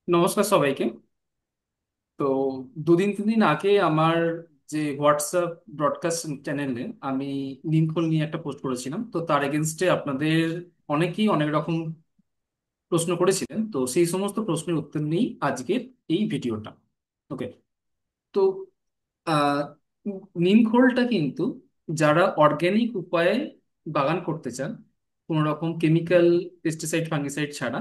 নমস্কার সবাইকে। তো দুদিন তিন দিন আগে আমার যে হোয়াটসঅ্যাপ ব্রডকাস্ট চ্যানেলে আমি নিমখোল নিয়ে একটা পোস্ট করেছিলাম, তো তার এগেনস্টে আপনাদের অনেকেই অনেক রকম প্রশ্ন করেছিলেন, তো সেই সমস্ত প্রশ্নের উত্তর নিয়েই আজকের এই ভিডিওটা। ওকে। তো আহ, নিমখোলটা কিন্তু যারা অর্গানিক উপায়ে বাগান করতে চান, কোনো রকম কেমিক্যাল পেস্টিসাইড ফাঙ্গিসাইড ছাড়া,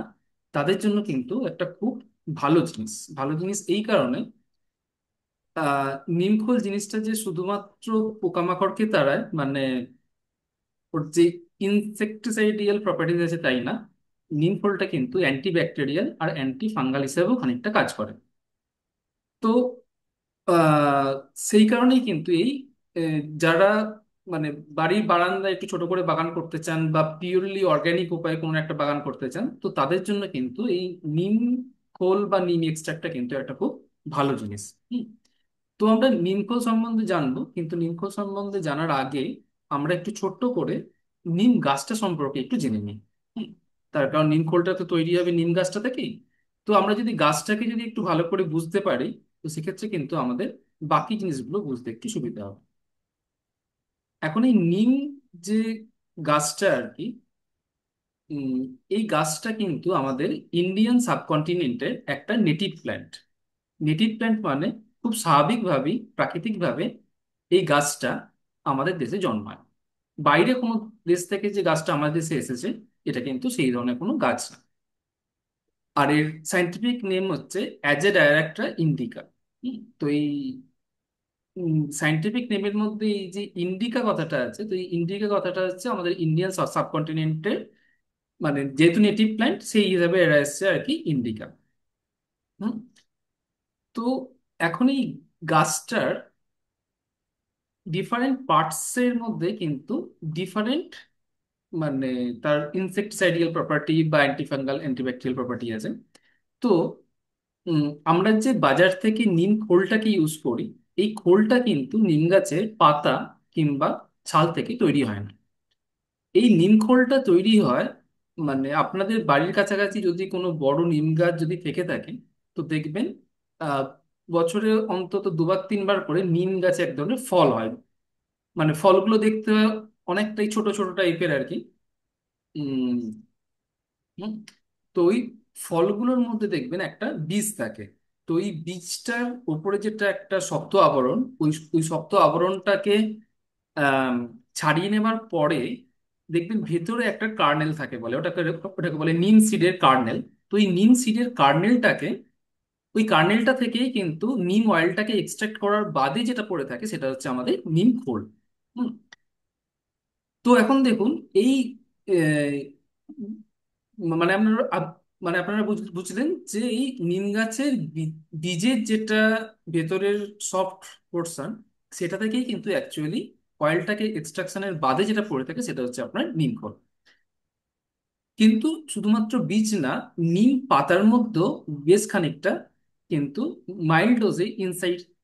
তাদের জন্য কিন্তু একটা খুব ভালো জিনিস। ভালো জিনিস এই কারণে, আহ নিমখোল জিনিসটা যে শুধুমাত্র পোকামাকড়কে তাড়ায়, মানে ওর যে ইনসেকটিসাইডিয়াল প্রপার্টিজ আছে তাই না, নিমখোলটা কিন্তু অ্যান্টিব্যাকটেরিয়াল আর অ্যান্টি ফাঙ্গাল হিসেবেও খানিকটা কাজ করে। তো আহ, সেই কারণেই কিন্তু এই যারা মানে বাড়ির বারান্দায় একটু ছোট করে বাগান করতে চান বা পিওরলি অর্গানিক উপায়ে কোনো একটা বাগান করতে চান, তো তাদের জন্য কিন্তু এই নিম খোল বা নিম এক্সট্রাক্টটা কিন্তু একটা খুব ভালো জিনিস। হুম। তো আমরা নিমখোল সম্বন্ধে জানবো, কিন্তু নিমখোল সম্বন্ধে জানার আগে আমরা একটু ছোট্ট করে নিম গাছটা সম্পর্কে একটু জেনে নিই। হুম। তার কারণ নিমখোলটা তো তৈরি হবে নিম গাছটা থেকেই। তো আমরা যদি গাছটাকে যদি একটু ভালো করে বুঝতে পারি, তো সেক্ষেত্রে কিন্তু আমাদের বাকি জিনিসগুলো বুঝতে একটু সুবিধা হবে। এখন এই নিম যে গাছটা আর কি, উম, এই গাছটা কিন্তু আমাদের ইন্ডিয়ান সাবকন্টিনেন্টের একটা নেটিভ প্ল্যান্ট। নেটিভ প্ল্যান্ট মানে খুব স্বাভাবিকভাবেই প্রাকৃতিকভাবে এই গাছটা আমাদের দেশে জন্মায়। বাইরে কোনো দেশ থেকে যে গাছটা আমাদের দেশে এসেছে, এটা কিন্তু সেই ধরনের কোনো গাছ না। আর এর সাইন্টিফিক নেম হচ্ছে অ্যাজেডায়ারেক্টা ইন্ডিকা। তো এই সাইন্টিফিক নেমের মধ্যে এই যে ইন্ডিকা কথাটা আছে, তো এই ইন্ডিকা কথাটা হচ্ছে আমাদের ইন্ডিয়ান সাবকন্টিনেন্টের, মানে যেহেতু নেটিভ প্ল্যান্ট সেই হিসাবে এরা এসছে আর কি, ইন্ডিকা। হুম। তো এখন এই গাছটার ডিফারেন্ট পার্টসের মধ্যে কিন্তু ডিফারেন্ট, মানে তার ইনসেক্টিসাইডিয়াল প্রপার্টি বা অ্যান্টিফাঙ্গাল অ্যান্টিব্যাকটেরিয়াল প্রপার্টি আছে। তো আমরা যে বাজার থেকে নিম খোলটাকে ইউজ করি, এই খোলটা কিন্তু নিম গাছের পাতা কিংবা ছাল থেকে তৈরি হয় না। এই নিম খোলটা তৈরি হয়, মানে আপনাদের বাড়ির কাছাকাছি যদি কোনো বড় নিম গাছ যদি থেকে থাকে, তো দেখবেন আহ বছরে অন্তত দুবার তিনবার করে নিম গাছে এক ধরনের ফল হয়। মানে ফলগুলো দেখতে অনেকটাই ছোট ছোট টাইপের আর কি। উম হুম। তো ওই ফলগুলোর মধ্যে দেখবেন একটা বীজ থাকে। তো এই বীজটার উপরে যেটা একটা শক্ত আবরণ, ওই ওই শক্ত আবরণটাকে আম, ছাড়িয়ে নেবার পরে দেখবেন ভেতরে একটা কার্নেল থাকে, বলে ওটাকে ওটাকে বলে নিম সিডের কার্নেল। তো এই নিম সিডের কার্নেলটাকে, ওই কার্নেলটা থেকেই কিন্তু নিম অয়েলটাকে এক্সট্রাক্ট করার বাদে যেটা পড়ে থাকে সেটা হচ্ছে আমাদের নিম খোল। হুম। তো এখন দেখুন এই মানে আপনারা মানে আপনারা বুঝলেন যে এই নিম গাছের বীজের যেটা ভেতরের সফট পোর্শন, সেটা থেকেই কিন্তু অ্যাকচুয়ালি অয়েলটাকে এক্সট্রাকশনের বাদে যেটা পড়ে থাকে সেটা হচ্ছে আপনার নিম খোল। কিন্তু শুধুমাত্র বীজ না, নিম পাতার মধ্যেও বেশ খানিকটা কিন্তু মাইল্ড ডোজে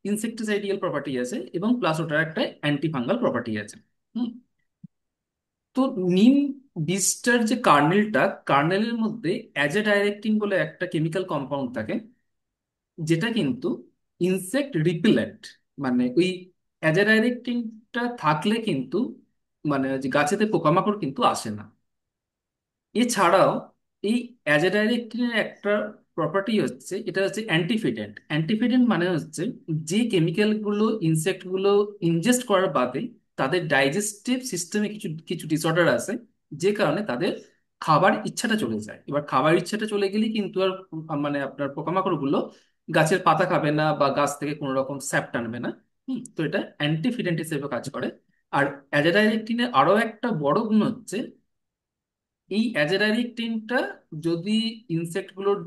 ইনসেক্টিসাইডিয়াল প্রপার্টি আছে, এবং প্লাস ওটার একটা অ্যান্টিফাঙ্গাল প্রপার্টি আছে। হুম। তো নিম বীজটার যে কার্নেলটা, কার্নেলের মধ্যে অ্যাজাডাইরেকটিন বলে একটা কেমিক্যাল কম্পাউন্ড থাকে, যেটা কিন্তু ইনসেক্ট রিপেলেন্ট। মানে ওই অ্যাজাডাইরেকটিনটা থাকলে কিন্তু মানে যে গাছেতে পোকামাকড় কিন্তু আসে না। এছাড়াও এই অ্যাজাডাইরেকটিনের একটা প্রপার্টি হচ্ছে, এটা হচ্ছে অ্যান্টিফিডেন্ট। অ্যান্টিফিডেন্ট মানে হচ্ছে যে কেমিক্যালগুলো ইনসেক্টগুলো ইনজেস্ট করার বাদে তাদের ডাইজেস্টিভ সিস্টেমে কিছু কিছু ডিসঅর্ডার আছে, যে কারণে তাদের খাবার ইচ্ছাটা চলে যায়। এবার খাবার ইচ্ছাটা চলে গেলে কিন্তু আর মানে আপনার পোকামাকড়গুলো গাছের পাতা খাবে না বা গাছ থেকে কোনো রকম স্যাপ টানবে না। তো এটা অ্যান্টিফিডেন্ট হিসেবে কাজ করে। আর অ্যাজাডাইরেকটিনের আরো একটা বড় গুণ হচ্ছে, এই অ্যাজাডাইরেকটিনটা যদি ইনসেক্টগুলোর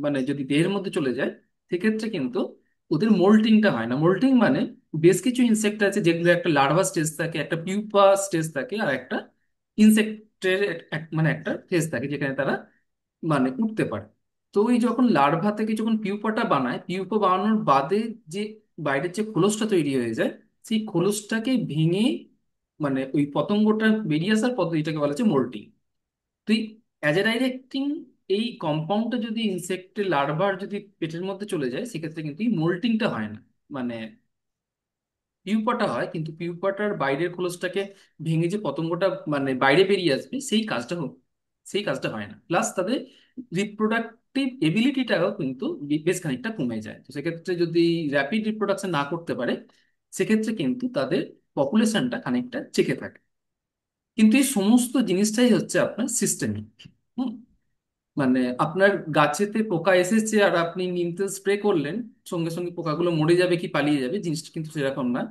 মানে যদি দেহের মধ্যে চলে যায়, সেক্ষেত্রে কিন্তু ওদের মোল্টিংটা হয় না। মোল্টিং মানে বেশ কিছু ইনসেক্ট আছে যেগুলো একটা লার্ভা স্টেজ থাকে, একটা পিউপা স্টেজ থাকে, আর একটা ইনসেক্টের মানে একটা ফেজ থাকে যেখানে তারা মানে উঠতে পারে। তো ওই যখন লার্ভা থেকে যখন পিউপাটা বানায়, পিউপা বানানোর বাদে যে বাইরের যে খোলসটা তৈরি হয়ে যায়, সেই খোলসটাকে ভেঙে মানে ওই পতঙ্গটা বেরিয়ে আসার পদ্ধতিটাকে বলা হচ্ছে মোল্টিং। তুই অ্যাজাডাইরেক্টিং এই কম্পাউন্ডটা যদি ইনসেক্টের লার্ভার যদি পেটের মধ্যে চলে যায়, সেক্ষেত্রে কিন্তু এই মোল্টিংটা হয় না। মানে পিউপাটা হয়, কিন্তু পিউপাটার বাইরের খোলসটাকে ভেঙে যে পতঙ্গটা মানে বাইরে বেরিয়ে আসবে, সেই কাজটা হয় না। প্লাস তাদের রিপ্রোডাক্টিভ এবিলিটিটাও কিন্তু বেশ খানিকটা কমে যায়। তো সেক্ষেত্রে যদি র্যাপিড রিপ্রোডাকশন না করতে পারে, সেক্ষেত্রে কিন্তু তাদের পপুলেশনটা খানিকটা চেকে থাকে। কিন্তু এই সমস্ত জিনিসটাই হচ্ছে আপনার সিস্টেমিক। হুম। মানে আপনার গাছেতে পোকা এসেছে আর আপনি নিম তেল স্প্রে করলেন, সঙ্গে সঙ্গে পোকাগুলো মরে যাবে কি পালিয়ে যাবে, জিনিসটা কিন্তু সেরকম না।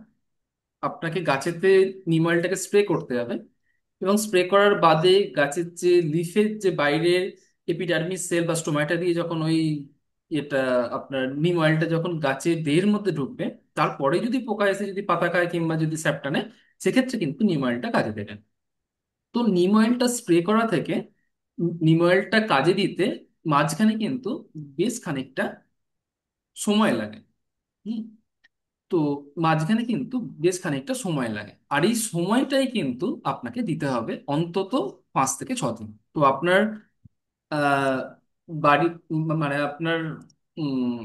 আপনাকে গাছেতে নিম অয়েলটাকে স্প্রে করতে হবে, এবং স্প্রে করার বাদে গাছের যে লিফের যে বাইরের এপিডার্মিস সেল বা স্টোমাটা দিয়ে যখন ওই এটা আপনার নিম অয়েলটা যখন গাছের দেহের মধ্যে ঢুকবে, তারপরে যদি পোকা এসে যদি পাতা খায় কিংবা যদি স্যাপটা নেয়, সেক্ষেত্রে কিন্তু নিম অয়েলটা কাজে দেবে না। তো নিম অয়েলটা স্প্রে করা থেকে নিম অয়েলটা কাজে দিতে মাঝখানে কিন্তু বেশ খানিকটা সময় লাগে। হুম। তো মাঝখানে কিন্তু বেশ খানিকটা সময় লাগে, আর এই সময়টাই কিন্তু আপনাকে দিতে হবে অন্তত 5 থেকে 6 দিন। তো আপনার আহ বাড়ি মানে উম,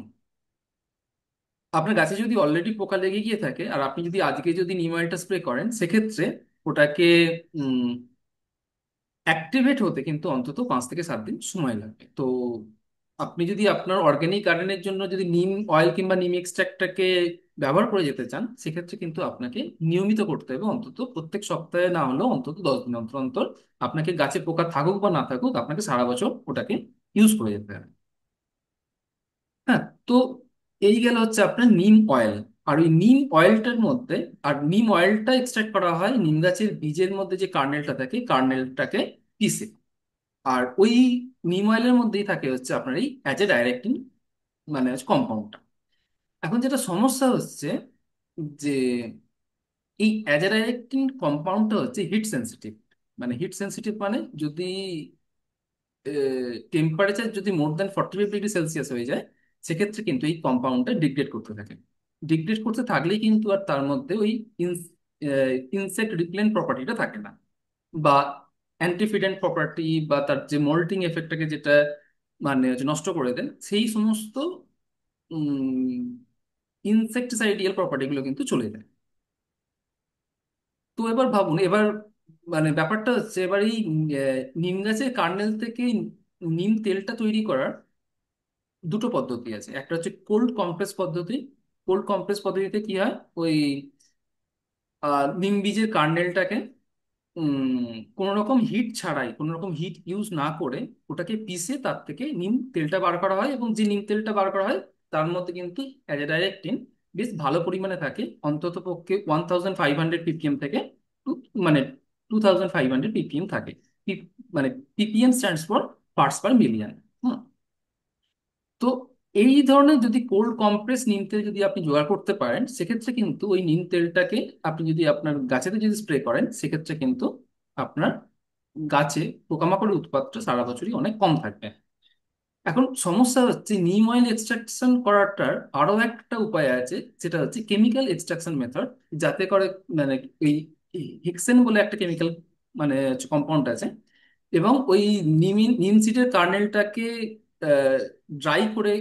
আপনার গাছে যদি অলরেডি পোকা লেগে গিয়ে থাকে আর আপনি যদি আজকে যদি নিম অয়েলটা স্প্রে করেন, সেক্ষেত্রে ওটাকে অ্যাক্টিভেট হতে কিন্তু অন্তত 5 থেকে 7 দিন সময় লাগবে। তো আপনি যদি আপনার অর্গ্যানিক গার্ডেনের জন্য যদি নিম অয়েল কিংবা নিম এক্সট্রাক্টটাকে ব্যবহার করে যেতে চান, সেক্ষেত্রে কিন্তু আপনাকে নিয়মিত করতে হবে, অন্তত প্রত্যেক সপ্তাহে না হলেও অন্তত 10 দিন অন্তর অন্তর। আপনাকে গাছে পোকা থাকুক বা না থাকুক, আপনাকে সারা বছর ওটাকে ইউজ করে যেতে হবে। হ্যাঁ। তো এই গেল হচ্ছে আপনার নিম অয়েল। আর ওই নিম অয়েলটার মধ্যে, আর নিম অয়েলটা এক্সট্রাক্ট করা হয় নিম গাছের বীজের মধ্যে যে কার্নেলটা থাকে, কার্নেলটাকে পিষে। আর ওই নিম অয়েলের মধ্যেই থাকে হচ্ছে আপনার এই অ্যাজেডাইরেকটিন, মানে হচ্ছে কম্পাউন্ডটা। এখন যেটা সমস্যা হচ্ছে যে এই অ্যাজেডাইরেকটিন কম্পাউন্ডটা হচ্ছে হিট সেন্সিটিভ। মানে হিট সেন্সিটিভ মানে যদি টেম্পারেচার যদি মোর দ্যান 45 ডিগ্রি সেলসিয়াস হয়ে যায়, সেক্ষেত্রে কিন্তু এই কম্পাউন্ডটা ডিগ্রেড করতে থাকে। ডিগ্রেড করতে থাকলেই কিন্তু আর তার মধ্যে ওই ইনসেক্ট রিপেলেন্ট প্রপার্টিটা থাকে না, বা অ্যান্টিফিডেন্ট প্রপার্টি, বা তার যে মোল্টিং এফেক্টটাকে যেটা মানে হচ্ছে নষ্ট করে দেন, সেই সমস্ত ইনসেক্টিসাইডিয়াল প্রপার্টিগুলো কিন্তু চলে যায়। তো এবার ভাবুন, এবার মানে ব্যাপারটা হচ্ছে এবার এই নিম গাছের কার্নেল থেকে নিম তেলটা তৈরি করার দুটো পদ্ধতি আছে। একটা হচ্ছে কোল্ড কম্প্রেস পদ্ধতি। কোল্ড কম্প্রেস পদ্ধতিতে কি হয়, ওই নিম বীজের কার্নেলটাকে কোনো রকম হিট ছাড়াই, কোনো রকম হিট ইউজ না করে ওটাকে পিষে তার থেকে নিম তেলটা বার করা হয়, এবং যে নিম তেলটা বার করা হয় তার মধ্যে কিন্তু অ্যাজাডাইরেকটিন বেশ ভালো পরিমাণে থাকে, অন্তত পক্ষে 1500 ppm থেকে মানে 2500 ppm থাকে। মানে ppm stands for parts per million. তো এই ধরনের যদি কোল্ড কম্প্রেস নিম তেল যদি আপনি জোগাড় করতে পারেন, সেক্ষেত্রে কিন্তু ওই নিম তেলটাকে আপনি যদি আপনার গাছেতে যদি স্প্রে করেন, সেক্ষেত্রে কিন্তু আপনার গাছে পোকামাকড়ের উৎপাতটা সারা বছরই অনেক কম থাকবে। এখন সমস্যা হচ্ছে নিম অয়েল এক্সট্রাকশন করাটার আরো একটা উপায় আছে, যেটা হচ্ছে কেমিক্যাল এক্সট্রাকশন মেথড। যাতে করে মানে এই হেক্সেন বলে একটা কেমিক্যাল মানে কম্পাউন্ড আছে, এবং ওই নিম সিডের কার্নেলটাকে ড্রাই করে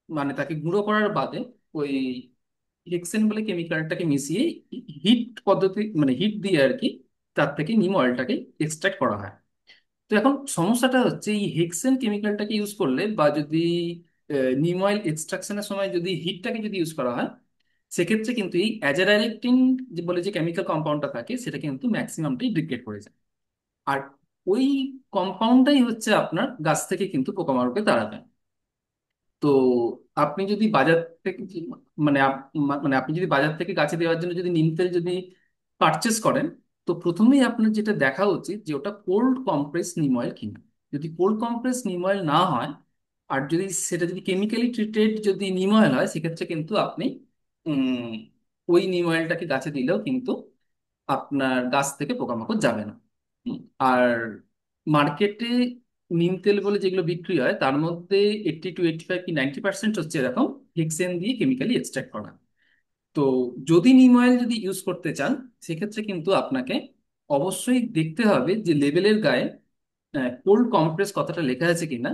মানে তাকে গুঁড়ো করার বাদে ওই হেক্সেন বলে কেমিক্যালটাকে মিশিয়ে হিট পদ্ধতি মানে হিট দিয়ে আর কি তার থেকে নিম অয়েলটাকে এক্সট্রাক্ট করা হয়। তো এখন সমস্যাটা হচ্ছে এই হেক্সেন কেমিক্যালটাকে ইউজ করলে বা যদি নিম অয়েল এক্সট্রাকশনের সময় যদি হিটটাকে যদি ইউজ করা হয়, সেক্ষেত্রে কিন্তু এই অ্যাজাডাইরেকটিন যে বলে যে কেমিক্যাল কম্পাউন্ডটা থাকে, সেটা কিন্তু ম্যাক্সিমামটাই ডিগ্রেড করে যায়। আর ওই কম্পাউন্ডটাই হচ্ছে আপনার গাছ থেকে কিন্তু পোকামাকড়কে তাড়াবে। তো আপনি যদি বাজার থেকে মানে মানে আপনি যদি বাজার থেকে গাছে দেওয়ার জন্য যদি নিম তেল যদি পারচেস করেন, তো প্রথমেই আপনার যেটা দেখা উচিত যে ওটা কোল্ড কম্প্রেস নিম অয়েল কিনা। যদি কোল্ড কম্প্রেস নিম অয়েল না হয়, আর যদি সেটা যদি কেমিক্যালি ট্রিটেড যদি নিম অয়েল হয়, সেক্ষেত্রে কিন্তু আপনি উম, ওই নিম অয়েলটাকে গাছে দিলেও কিন্তু আপনার গাছ থেকে পোকামাকড় যাবে না। আর মার্কেটে নিম তেল বলে যেগুলো বিক্রি হয়, তার মধ্যে 80 to 85 কি 90% হচ্ছে এরকম হেক্সেন দিয়ে কেমিক্যালি এক্সট্রাক্ট করা। তো যদি নিম অয়েল যদি ইউজ করতে চান, সেক্ষেত্রে কিন্তু আপনাকে অবশ্যই দেখতে হবে যে লেবেলের গায়ে কোল্ড কম্প্রেস কথাটা লেখা আছে কিনা,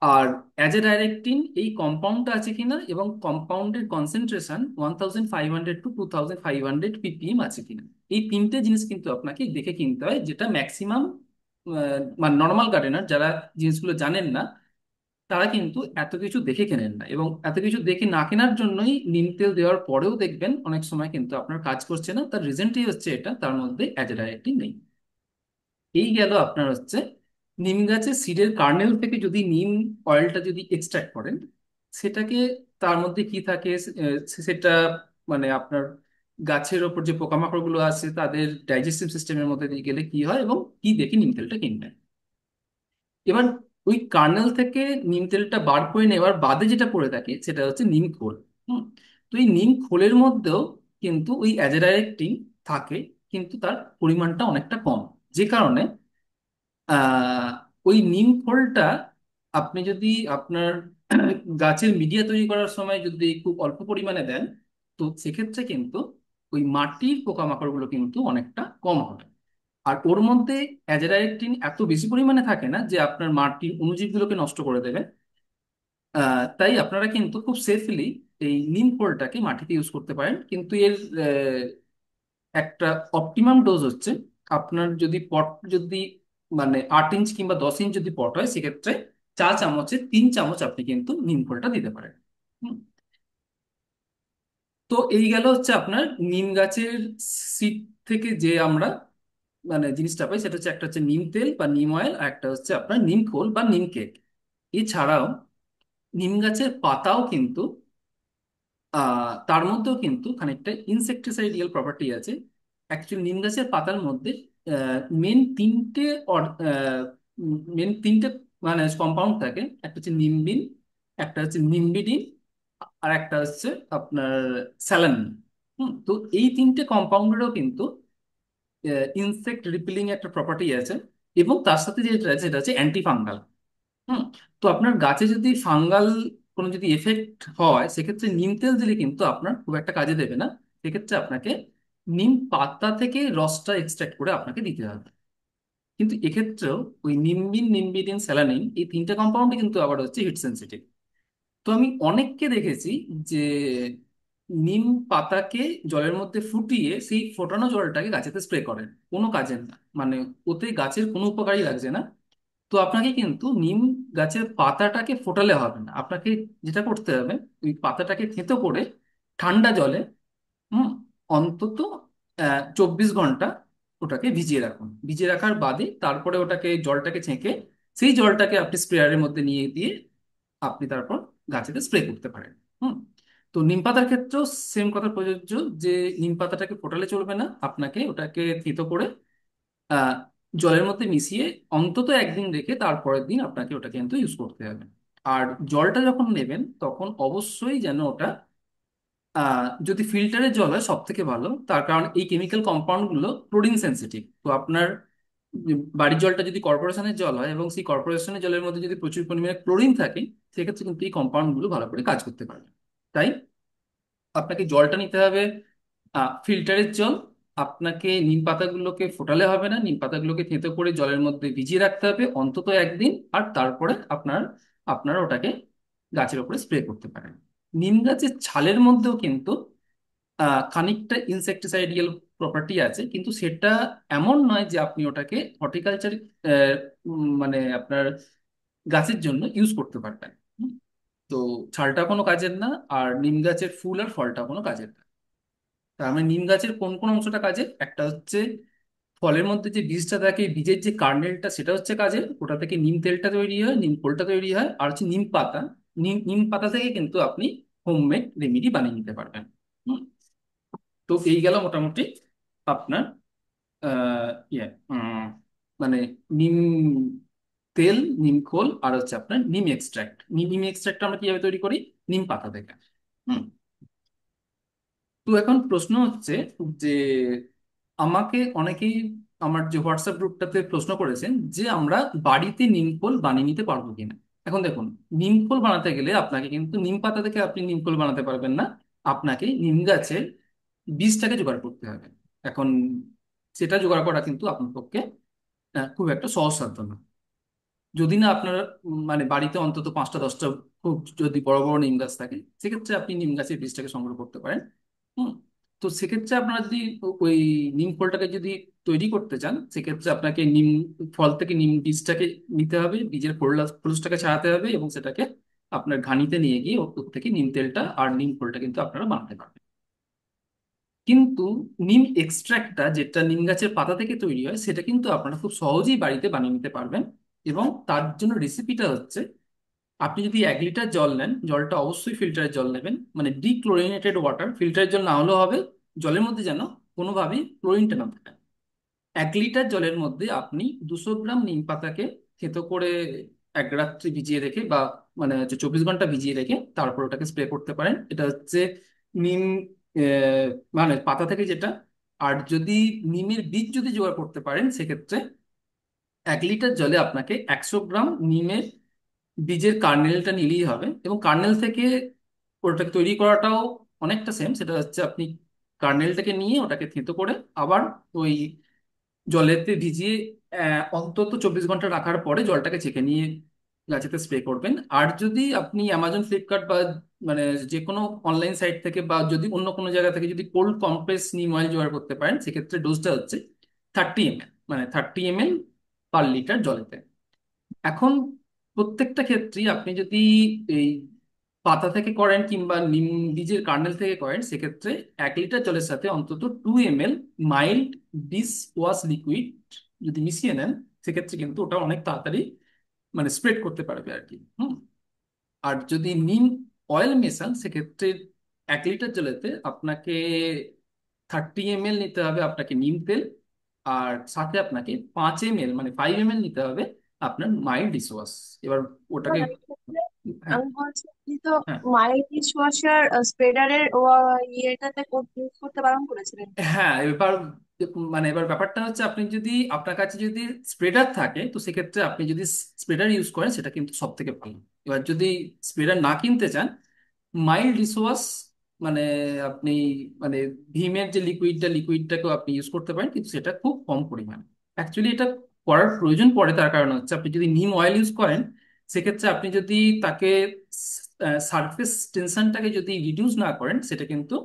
আর অ্যাজ এ ডাইরেক্টিন এই কম্পাউন্ডটা আছে কিনা, এবং কম্পাউন্ডের কনসেন্ট্রেশন 1500 টু 2500 ppm আছে কিনা। এই তিনটে জিনিস কিন্তু আপনাকে দেখে কিনতে হয়, যেটা ম্যাক্সিমাম মানে নর্মাল গার্ডেনার যারা জিনিসগুলো জানেন না, তারা কিন্তু এত কিছু দেখে কেনেন না, এবং এত কিছু দেখে না কেনার জন্যই নিম তেল দেওয়ার পরেও দেখবেন অনেক সময় কিন্তু আপনার কাজ করছে না। তার রিজনটাই হচ্ছে এটা, তার মধ্যে অ্যাজ এ ডাইরেক্টিন নেই। এই গেল আপনার হচ্ছে নিম গাছের সিডের কার্নেল থেকে যদি নিম অয়েলটা যদি এক্সট্রাক্ট করেন, সেটাকে তার মধ্যে কি থাকে সেটা মানে আপনার গাছের ওপর যে পোকামাকড়গুলো আছে তাদের ডাইজেস্টিভ সিস্টেমের মধ্যে দিয়ে গেলে কি হয়, এবং কি দেখে নিম তেলটা কিনবেন। এবার ওই কার্নেল থেকে নিম তেলটা বার করে নেওয়ার বাদে যেটা পড়ে থাকে সেটা হচ্ছে নিম খোল। হুম। তো এই নিম খোলের মধ্যেও কিন্তু ওই অ্যাজাডাইরেক্টিন থাকে, কিন্তু তার পরিমাণটা অনেকটা কম, যে কারণে আহ ওই নিম খোলটা আপনি যদি আপনার গাছের মিডিয়া তৈরি করার সময় যদি খুব অল্প পরিমাণে দেন, তো সেক্ষেত্রে কিন্তু ওই মাটির পোকামাকড়গুলো কিন্তু অনেকটা কম হবে। আর ওর মধ্যে অ্যাজাডাইরেক্টিন এত বেশি পরিমাণে থাকে না যে আপনার মাটির অণুজীবগুলোকে নষ্ট করে দেবে। তাই আপনারা কিন্তু খুব সেফলি এই নিম খোলটাকে মাটিতে ইউজ করতে পারেন, কিন্তু এর একটা অপটিমাম ডোজ হচ্ছে, আপনার যদি পট যদি মানে 8 ইঞ্চ কিংবা 10 ইঞ্চ যদি পট হয়, সেক্ষেত্রে চা চামচে 3 চামচ আপনি কিন্তু নিম খোলটা দিতে পারেন। হুম। তো এই গেল হচ্ছে আপনার নিম গাছের সিড থেকে যে আমরা মানে জিনিসটা পাই, সেটা হচ্ছে একটা হচ্ছে নিম তেল বা নিম অয়েল, আর একটা হচ্ছে আপনার নিম খোল বা নিম কেক। এছাড়াও নিম গাছের পাতাও কিন্তু তার মধ্যেও কিন্তু খানিকটা ইনসেকটিসাইডিয়াল প্রপার্টি আছে। অ্যাকচুয়ালি নিম গাছের পাতার মধ্যে মেন তিনটে মেন তিনটে মানে কম্পাউন্ড থাকে। একটা হচ্ছে নিমবিন, একটা হচ্ছে নিম্বিডিন, আর একটা হচ্ছে আপনার স্যালানিন। তো এই তিনটে কম্পাউন্ডেরও কিন্তু ইনসেক্ট রিপিলিং একটা প্রপার্টি আছে, এবং তার সাথে যেটা আছে সেটা হচ্ছে অ্যান্টি ফাঙ্গাল। হুম। তো আপনার গাছে যদি ফাঙ্গাল কোনো যদি এফেক্ট হয়, সেক্ষেত্রে নিম তেল দিলে কিন্তু আপনার খুব একটা কাজে দেবে না। সেক্ষেত্রে আপনাকে নিম পাতা থেকে রসটা এক্সট্রাক্ট করে আপনাকে দিতে হবে। কিন্তু এক্ষেত্রেও ওই নিম্বিন, নিম্বিডিন, স্যালানিন এই তিনটা কম্পাউন্ডই কিন্তু আবার হচ্ছে হিট সেন্সিটিভ। তো আমি অনেককে দেখেছি যে নিম পাতাকে জলের মধ্যে ফুটিয়ে সেই ফোটানো জলটাকে গাছেতে স্প্রে করেন, কোনো কাজের না, মানে ওতে গাছের কোনো উপকারই লাগছে না। তো আপনাকে কিন্তু নিম গাছের পাতাটাকে ফোটালে হবে না, আপনাকে যেটা করতে হবে ওই পাতাটাকে থেঁতো করে ঠান্ডা জলে হুম অন্তত 24 ঘন্টা ওটাকে ভিজিয়ে রাখুন। ভিজিয়ে রাখার বাদে তারপরে ওটাকে জলটাকে ছেঁকে সেই জলটাকে আপনি স্প্রেয়ারের মধ্যে নিয়ে দিয়ে আপনি তারপর গাছেতে স্প্রে করতে পারেন। হুম। তো নিম পাতার ক্ষেত্রেও সেম কথা প্রযোজ্য, যে নিম পাতাটাকে ফোটালে চলবে না, আপনাকে ওটাকে থেঁতো করে আহ, জলের মধ্যে মিশিয়ে অন্তত একদিন রেখে তারপরের দিন আপনাকে ওটা কিন্তু ইউজ করতে হবে। আর জলটা যখন নেবেন তখন অবশ্যই যেন ওটা যদি ফিল্টারের জল হয় সব থেকে ভালো, তার কারণ এই কেমিক্যাল কম্পাউন্ড গুলো ক্লোরিন সেন্সিটিভ। তো আপনার বাড়ির জলটা যদি কর্পোরেশনের জল হয় এবং সেই কর্পোরেশনের জলের মধ্যে যদি প্রচুর পরিমাণে ক্লোরিন থাকে, সেক্ষেত্রে কিন্তু এই কম্পাউন্ড গুলো ভালো করে কাজ করতে পারবে না। তাই আপনাকে জলটা নিতে হবে ফিল্টারের জল। আপনাকে নিম পাতাগুলোকে ফোটালে হবে না, নিম পাতাগুলোকে থেঁতো করে জলের মধ্যে ভিজিয়ে রাখতে হবে অন্তত একদিন, আর তারপরে আপনার ওটাকে গাছের উপরে স্প্রে করতে পারেন। নিম গাছের ছালের মধ্যেও কিন্তু খানিকটা ইনসেকটিসাইডিয়াল প্রপার্টি আছে, কিন্তু সেটা এমন নয় যে আপনি ওটাকে হর্টিকালচার মানে আপনার গাছের জন্য ইউজ করতে পারবেন। হুম। তো ছালটা কোনো কাজের না, আর নিম গাছের ফুল আর ফলটা কোনো কাজের না। তার মানে নিম গাছের কোন কোন অংশটা কাজের, একটা হচ্ছে ফলের মধ্যে যে বীজটা থাকে, বীজের যে কার্নেলটা সেটা হচ্ছে কাজের, ওটা থেকে নিম তেলটা তৈরি হয়, নিম খোলটা তৈরি হয়, আর হচ্ছে নিম পাতা। নিম পাতা থেকে কিন্তু আপনি হোমমেড রেমেডি বানিয়ে নিতে পারবেন। হুম। তো এই গেল মোটামুটি আপনার ইয়ে মানে নিম তেল, নিম খোল, আর হচ্ছে আপনার নিম এক্সট্রাক্ট। নিম এক্সট্রাক্ট আমরা কিভাবে তৈরি করি, নিম পাতা থেকে। হুম। তো এখন প্রশ্ন হচ্ছে যে আমাকে অনেকেই আমার যে হোয়াটসঅ্যাপ গ্রুপটাতে প্রশ্ন করেছেন যে আমরা বাড়িতে নিমখোল বানিয়ে নিতে পারবো কিনা। এখন দেখুন, নিমখোল বানাতে গেলে আপনাকে কিন্তু নিম পাতা থেকে আপনি নিমখোল বানাতে পারবেন না, আপনাকে নিম গাছের বীজটাকে জোগাড় করতে হবে। এখন সেটা জোগাড় করা কিন্তু আপনার পক্ষে খুব একটা সহজসাধ্য না। যদি না আপনার মানে বাড়িতে অন্তত 5টা 10টা খুব যদি বড় বড় নিম গাছ থাকে, সেক্ষেত্রে আপনি নিম গাছের বীজটাকে সংগ্রহ করতে পারেন। হুম। তো সেক্ষেত্রে আপনারা যদি ওই নিম ফলটাকে যদি তৈরি করতে চান, সেক্ষেত্রে আপনাকে নিম ফল থেকে নিম বীজটাকে নিতে হবে, বীজের খোলসটাকে ছাড়াতে হবে, এবং সেটাকে আপনার ঘানিতে নিয়ে গিয়ে ওর থেকে নিম তেলটা আর নিম ফলটা কিন্তু আপনারা বানাতে পারবেন। কিন্তু নিম এক্সট্রাক্টটা যেটা নিম গাছের পাতা থেকে তৈরি হয়, সেটা কিন্তু আপনারা খুব সহজেই বাড়িতে বানিয়ে নিতে পারবেন। এবং তার জন্য রেসিপিটা হচ্ছে, আপনি যদি 1 লিটার জল নেন, জলটা অবশ্যই ফিল্টারের জল নেবেন, মানে ডিক্লোরিনেটেড ওয়াটার, ফিল্টারের জল না হলেও হবে। জলের মধ্যে যেন কোনোভাবেই ক্লোরিনটা না থাকে। 1 লিটার জলের মধ্যে আপনি 200 গ্রাম নিম পাতাকে থেতো করে 1 রাত্রি ভিজিয়ে রেখে, বা মানে হচ্ছে 24 ঘন্টা ভিজিয়ে রেখে তারপর ওটাকে স্প্রে করতে পারেন। এটা হচ্ছে নিম মানে পাতা থেকে যেটা। আর যদি নিমের বীজ যদি জোগাড় করতে পারেন, সেক্ষেত্রে 1 লিটার জলে আপনাকে 100 গ্রাম নিমের বীজের কার্নেলটা নিলেই হবে। এবং কার্নেল থেকে ওটাকে তৈরি করাটাও অনেকটা সেম। সেটা হচ্ছে আপনি কার্নেলটাকে নিয়ে ওটাকে থেঁতো করে আবার ওই জলেতে ভিজিয়ে অন্তত 24 ঘন্টা রাখার পরে জলটাকে ছেঁকে নিয়ে গাছেতে স্প্রে করবেন। আর যদি আপনি অ্যামাজন, ফ্লিপকার্ট বা মানে যে কোনো অনলাইন সাইট থেকে, বা যদি অন্য কোনো জায়গা থেকে যদি কোল্ড কম্প্রেস নিম অয়েল জোগাড় করতে পারেন, সেক্ষেত্রে ডোজটা হচ্ছে 30 ml, মানে 30 ml পার লিটার জলেতে। এখন প্রত্যেকটা ক্ষেত্রেই আপনি যদি এই পাতা থেকে করেন কিংবা নিম বীজের কার্নেল থেকে করেন, সেক্ষেত্রে 1 লিটার জলের সাথে অন্তত 2 ml mild dish wash liquid যদি মিশিয়ে নেন, সেক্ষেত্রে কিন্তু ওটা অনেক তাড়াতাড়ি মানে স্প্রেড করতে পারবে আর কি। হুম। আর যদি নিম অয়েল মেশান, সেক্ষেত্রে 1 লিটার জলেতে আপনাকে 30 ml নিতে হবে আপনাকে নিম তেল, আর সাথে আপনাকে 5 ml মানে 5 ml নিতে হবে আপনার মাইল্ড ডিশ ওয়াশ। এবার ওটাকে, এবার এক্ষেত্রে হ্যাঁ, আমি বলছি, আপনি তো হ্যাঁ, মাইল্ড ডিশওয়াশার স্প্রেডারের ইয়েটাতে ইউজ করতে বারণ করেছিলেন। হ্যাঁ। এবার মানে এবার ব্যাপারটা হচ্ছে, আপনি যদি আপনার কাছে যদি স্প্রেডার থাকে, তো সেক্ষেত্রে আপনি যদি স্প্রেডার ইউজ করেন, সেটা কিন্তু সব থেকে ভালো। এবার যদি স্প্রেডার না কিনতে চান, মাইল্ড ডিশওয়াশ মানে আপনি মানে ভীমের যে লিকুইডটাকেও আপনি ইউজ করতে পারেন, কিন্তু সেটা খুব কম পরিমাণে। অ্যাকচুয়ালি এটা করার প্রয়োজন পড়ে, তার কারণ হচ্ছে আপনি যদি নিম অয়েল ইউজ করেন, সেক্ষেত্রে আপনি যদি তাকে সারফেস টেনশনটাকে যদি রিডিউস না করেন, সেটা কিন্তু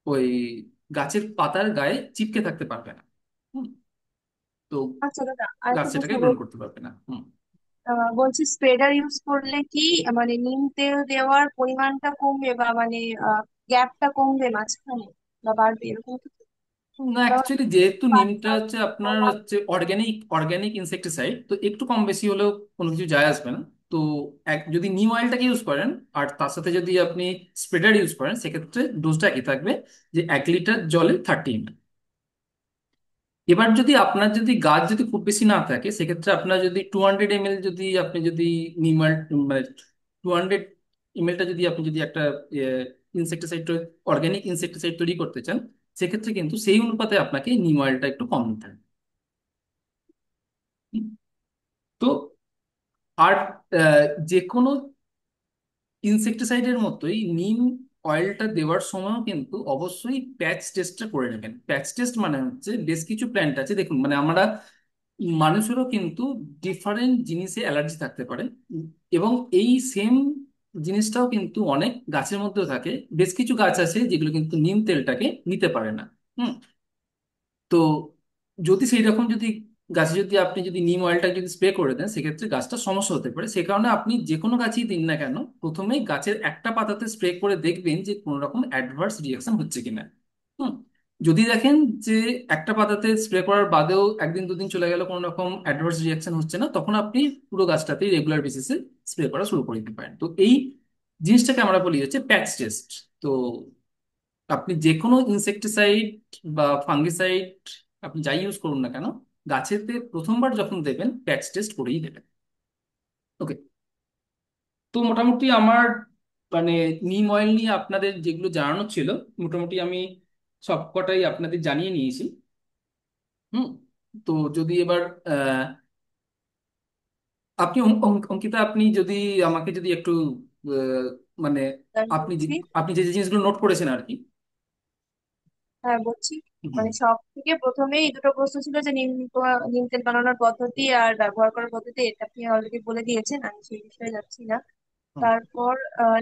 ওই গাছের পাতার গায়ে চিপকে থাকতে পারবে না। হুম। তো আচ্ছা দাদা, আর গাছ একটা প্রশ্ন সেটাকে গ্রহণ করতে পারবে না। হুম। বলছি, স্প্রেডার ইউজ করলে কি মানে নিম তেল দেওয়ার পরিমাণটা কমবে, বা মানে গ্যাপটা কমবে মাঝখানে, বা বাড়বে এরকম কিছু? না, কারণ অ্যাকচুয়ালি যেহেতু নিমটা পাতা হচ্ছে আপনার কলা। হচ্ছে অর্গানিক অর্গানিক ইনসেক্টিসাইড, তো একটু কম বেশি হলেও কোনো কিছু যায় আসবে না। তো যদি নিম অয়েলটাকে ইউজ করেন, আর তার সাথে যদি আপনি স্প্রেডার ইউজ করেন, সেক্ষেত্রে ডোজটা একই থাকবে, যে 1 লিটার জলে 30 ml। এবার যদি আপনার যদি গাছ যদি খুব বেশি না থাকে, সেক্ষেত্রে আপনার যদি 200 ml যদি আপনি যদি নিম অয়েল মানে 200 mlটা যদি আপনি যদি একটা ইনসেক্টিসাইড, অর্গানিক ইনসেক্টিসাইড তৈরি করতে চান, সেক্ষেত্রে কিন্তু সেই অনুপাতে আপনাকে নিম অয়েলটা একটু কম নিতে হবে। হুম। তো আর যে কোনো ইনসেক্টিসাইডের মতোই নিম অয়েলটা দেওয়ার সময়ও কিন্তু অবশ্যই প্যাচ টেস্টটা করে নেবেন। প্যাচ টেস্ট মানে হচ্ছে, বেশ কিছু প্ল্যান্ট আছে, দেখুন মানে আমরা মানুষেরও কিন্তু ডিফারেন্ট জিনিসে অ্যালার্জি থাকতে পারে। এবং এই সেম জিনিসটাও কিন্তু অনেক গাছের মধ্যেও থাকে। বেশ কিছু গাছ আছে যেগুলো কিন্তু নিম তেলটাকে নিতে পারে না। হুম। তো যদি সেই রকম যদি গাছে যদি আপনি যদি নিম অয়েলটা যদি স্প্রে করে দেন, সেক্ষেত্রে গাছটা সমস্যা হতে পারে। সে কারণে আপনি যে কোনো গাছই দিন না কেন, প্রথমেই গাছের একটা পাতাতে স্প্রে করে দেখবেন যে কোনো রকম অ্যাডভার্স রিয়াকশন হচ্ছে কিনা। হুম। যদি দেখেন যে একটা পাতাতে স্প্রে করার বাদেও 1 দিন 2 দিন চলে গেল, কোনো রকম অ্যাডভার্স রিয়াকশন হচ্ছে না, তখন আপনি পুরো গাছটাতেই রেগুলার বেসিসে স্প্রে করা শুরু করে দিতে পারেন। তো এই জিনিসটাকে আমরা বলি হচ্ছে প্যাচ টেস্ট। তো আপনি যে কোনো ইনসেকটিসাইড বা ফাঙ্গিসাইড আপনি যাই ইউজ করুন না কেন, গাছেতে প্রথমবার যখন দেবেন, প্যাচ টেস্ট করেই দেবেন। ওকে। তো মোটামুটি আমার মানে নিম অয়েল নিয়ে আপনাদের যেগুলো জানানো ছিল, মোটামুটি আমি সবকটাই আপনাদের জানিয়ে নিয়েছি। হুম। তো যদি এবার আহ, আপনি অঙ্কিতা, আপনি যদি আমাকে যদি একটু আহ, মানে তাই আপনি যে বলছি। আপনি যে যে জিনিসগুলো নোট করেছেন আর কি। হ্যাঁ বলছি। হুম। মানে সব থেকে প্রথমে এই দুটো প্রশ্ন ছিল যে নিম তেল বানানোর পদ্ধতি আর ব্যবহার করার পদ্ধতি, এটা আপনি অলরেডি বলে দিয়েছেন, আমি সেই বিষয়ে যাচ্ছি না। হুম। তারপর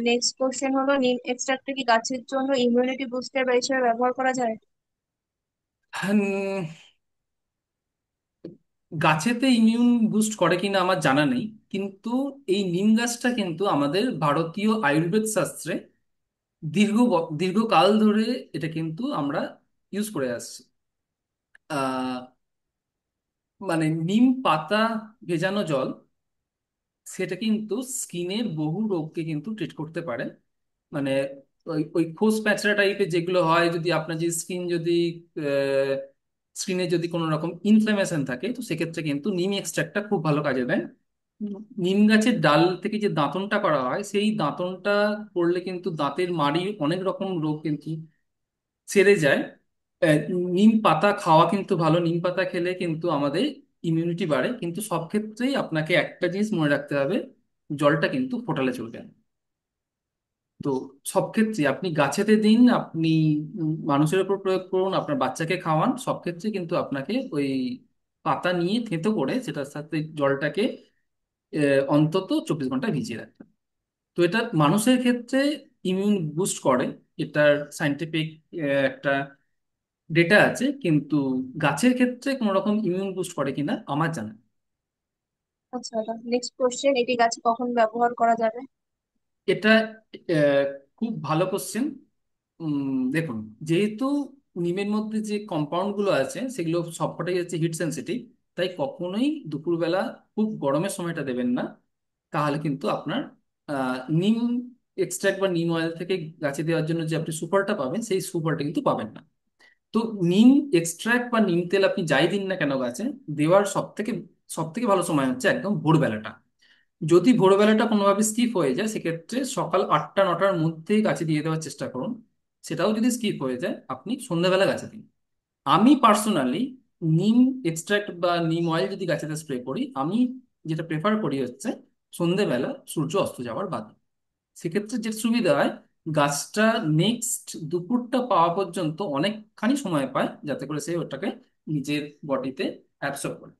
নেক্সট কোশ্চেন হলো, নিম এক্সট্রাক্ট কি গাছের জন্য ইমিউনিটি বুস্টার বা হিসেবে ব্যবহার করা যায়? হুম, গাছেতে ইমিউন বুস্ট করে কিনা আমার জানা নেই, কিন্তু এই নিম গাছটা কিন্তু আমাদের ভারতীয় আয়ুর্বেদ শাস্ত্রে দীর্ঘকাল ধরে এটা কিন্তু আমরা ইউজ করে আসছি। মানে নিম পাতা ভেজানো জল, সেটা কিন্তু স্কিনের বহু রোগকে কিন্তু ট্রিট করতে পারে। মানে ওই ওই খোস প্যাঁচড়া টাইপের যেগুলো হয়, যদি আপনার যে স্কিন যদি স্কিনে যদি কোনো রকম ইনফ্লামেশন থাকে, তো সেক্ষেত্রে কিন্তু নিম এক্সট্রাক্টটা খুব ভালো কাজে দেয়। নিম গাছের ডাল থেকে যে দাঁতনটা করা হয়, সেই দাঁতনটা করলে কিন্তু দাঁতের মাড়ি অনেক রকম রোগ কিন্তু সেরে যায়। আহ, নিম পাতা খাওয়া কিন্তু ভালো, নিম পাতা খেলে কিন্তু আমাদের ইমিউনিটি বাড়ে, কিন্তু সব ক্ষেত্রেই আপনাকে একটা জিনিস মনে রাখতে হবে, জলটা কিন্তু ফোটালে চলবে না। তো সব ক্ষেত্রে আপনি গাছেতে দিন, আপনি মানুষের উপর প্রয়োগ করুন, আপনার বাচ্চাকে খাওয়ান, সব ক্ষেত্রে কিন্তু আপনাকে ওই পাতা নিয়ে থেঁতো করে সেটার সাথে জলটাকে অন্তত 24 ঘন্টা ভিজিয়ে রাখতে হবে। তো এটা মানুষের ক্ষেত্রে ইমিউন বুস্ট করে, এটার সাইন্টিফিক একটা ডেটা আছে, কিন্তু গাছের ক্ষেত্রে কোনো রকম ইমিউন বুস্ট করে কিনা আমার জানা নেই। আচ্ছা, নেক্সট কোশ্চেন, এটি গাছে কখন ব্যবহার করা যাবে? এটা আহ, খুব ভালো কোশ্চেন। দেখুন, যেহেতু নিমের মধ্যে যে কম্পাউন্ড গুলো আছে সেগুলো সবকটাই হচ্ছে হিট সেন্সিটিভ, তাই কখনোই দুপুরবেলা খুব গরমের সময়টা দেবেন না। তাহলে কিন্তু আপনার নিম এক্সট্রাক্ট বা নিম অয়েল থেকে গাছে দেওয়ার জন্য যে আপনি সুফলটা পাবেন, সেই সুফলটা কিন্তু পাবেন না। তো নিম এক্সট্রাক্ট বা নিম তেল আপনি যাই দিন না কেন গাছে, দেওয়ার সব থেকে ভালো সময় হচ্ছে একদম ভোরবেলাটা। যদি ভোরবেলাটা কোনোভাবে স্কিপ হয়ে যায়, সেক্ষেত্রে সকাল 8টা 9টার মধ্যেই গাছে দিয়ে দেওয়ার চেষ্টা করুন। সেটাও যদি স্কিপ হয়ে যায়, আপনি সন্ধ্যাবেলা গাছে দিন। আমি পার্সোনালি নিম এক্সট্রাক্ট বা নিম অয়েল যদি গাছেতে স্প্রে করি, আমি যেটা প্রেফার করি হচ্ছে সন্ধ্যেবেলা সূর্য অস্ত যাওয়ার বাদে। সেক্ষেত্রে যে সুবিধা হয়, গাছটা নেক্সট দুপুরটা পাওয়া পর্যন্ত অনেকখানি সময় পায় যাতে করে সে ওটাকে নিজের বডিতে অ্যাবসর্ব করে।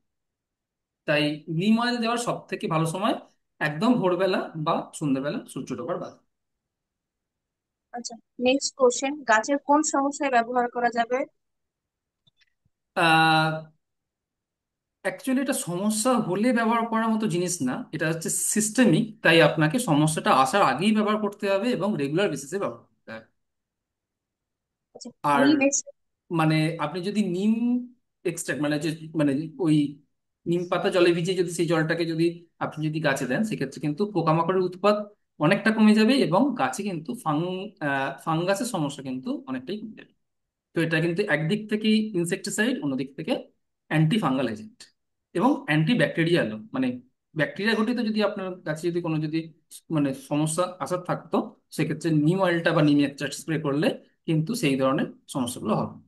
তাই নিম অয়েল দেওয়ার সব থেকে ভালো সময় একদম ভোরবেলা বা সন্ধ্যেবেলা সূর্য ডোবার বাদে। আচ্ছা, নেক্সট কোশ্চেন, গাছের কোন সমস্যায় ব্যবহার করা যাবে? আহ অ্যাকচুয়ালি এটা সমস্যা হলে ব্যবহার করার মতো জিনিস না, এটা হচ্ছে সিস্টেমিক, তাই আপনাকে সমস্যাটা আসার আগেই ব্যবহার করতে হবে এবং রেগুলার বেসিসে ব্যবহার করতে হবে। আচ্ছা, আর নিম মানে আপনি যদি নিম এক্সট্রাক্ট মানে যে মানে ওই নিম পাতা জলে ভিজিয়ে যদি সেই জলটাকে যদি আপনি যদি গাছে দেন, সেক্ষেত্রে কিন্তু পোকামাকড়ের উৎপাত অনেকটা কমে যাবে এবং গাছে কিন্তু ফাঙ্গাসের সমস্যা কিন্তু অনেকটাই কমে যাবে। তো এটা কিন্তু একদিক থেকে ইনসেকটিসাইড, অন্যদিক থেকে অ্যান্টি ফাঙ্গাল এজেন্ট এবং অ্যান্টি ব্যাকটেরিয়ালও, মানে ব্যাকটেরিয়া ঘটিত যদি আপনার গাছে যদি কোনো যদি মানে সমস্যা আসার থাকতো, সেক্ষেত্রে নিম অয়েলটা বা নিম এক্সট্রাক্ট স্প্রে করলে কিন্তু সেই ধরনের সমস্যাগুলো হবে না।